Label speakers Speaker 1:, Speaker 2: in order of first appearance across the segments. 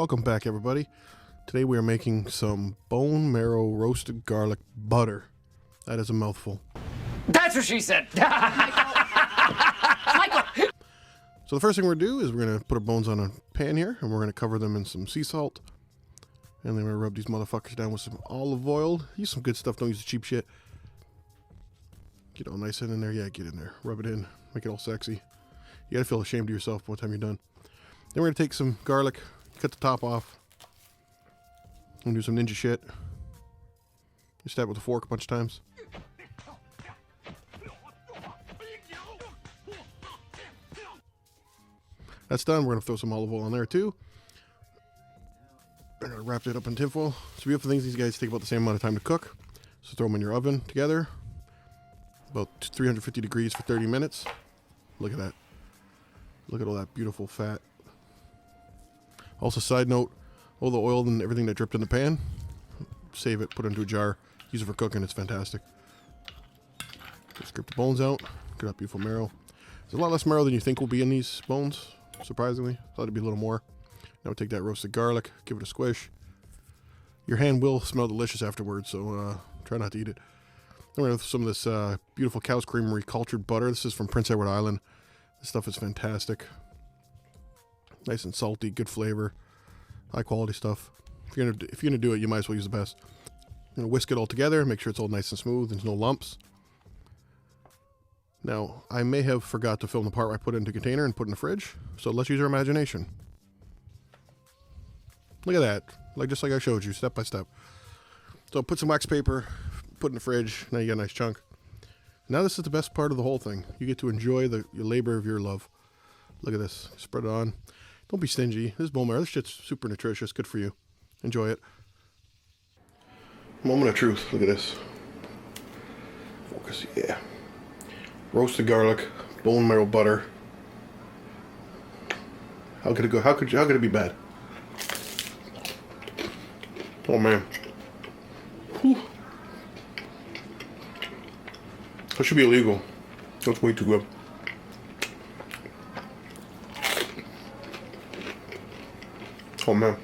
Speaker 1: Welcome back, everybody. Today we are making some bone marrow roasted garlic butter. That is a mouthful.
Speaker 2: That's what she said.
Speaker 1: So the first thing we're going to do is we're going to put our bones on a pan here, and we're going to cover them in some sea salt. And then we're going to rub these motherfuckers down with some olive oil. Use some good stuff, don't use the cheap shit. Get all nice in there. Yeah, get in there. Rub it in. Make it all sexy. You gotta feel ashamed of yourself by the time you're done. Then we're going to take some garlic, cut the top off, and do some ninja shit. You stab with a fork a bunch of times. That's done. We're going to throw some olive oil on there too. We're going to wrap it up in tinfoil. So beautiful things. These guys take about the same amount of time to cook. So throw them in your oven together. About 350 degrees for 30 minutes. Look at that. Look at all that beautiful fat. Also, side note, all the oil and everything that dripped in the pan, save it, put it into a jar, use it for cooking. It's fantastic. Just scrape the bones out. Get that beautiful marrow. There's a lot less marrow than you think will be in these bones, surprisingly. Thought it'd be a little more. Now take that roasted garlic, give it a squish. Your hand will smell delicious afterwards, so try not to eat it. Then we're going to have some of this beautiful Cow's Creamery cultured butter. This is from Prince Edward Island. This stuff is fantastic. Nice and salty, good flavor, high quality stuff. If you're gonna do it, you might as well use the best. You're gonna whisk it all together, make sure it's all nice and smooth. There's no lumps. Now, I may have forgot to film the part where I put it into a container and put it in the fridge. So let's use our imagination. Look at that, just like I showed you, step by step. So put some wax paper, put in the fridge. Now you got a nice chunk. Now this is the best part of the whole thing. You get to enjoy your labor of your love. Look at this. Spread it on. Don't be stingy. This is bone marrow. This shit's super nutritious. Good for you. Enjoy it. Moment of truth. Look at this. Focus. Yeah. Roasted garlic, bone marrow butter. How could it go? How could it be bad? Oh man. Whew. That should be illegal. That's way too good. Oh man.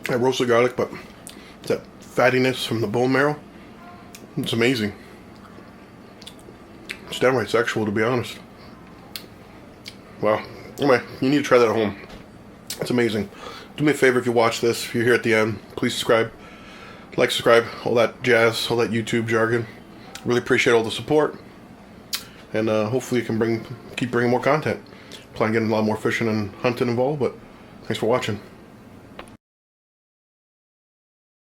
Speaker 1: I roasted garlic, but that fattiness from the bone marrow, it's amazing. It's downright sexual, to be honest. Wow. Anyway, you need to try that at home. It's amazing. Do me a favor if you watch this, if you're here at the end, please subscribe. Like, subscribe, all that jazz, all that YouTube jargon. Really appreciate all the support. And hopefully you can keep bringing more content. Plan on getting a lot more fishing and hunting involved, but thanks for watching.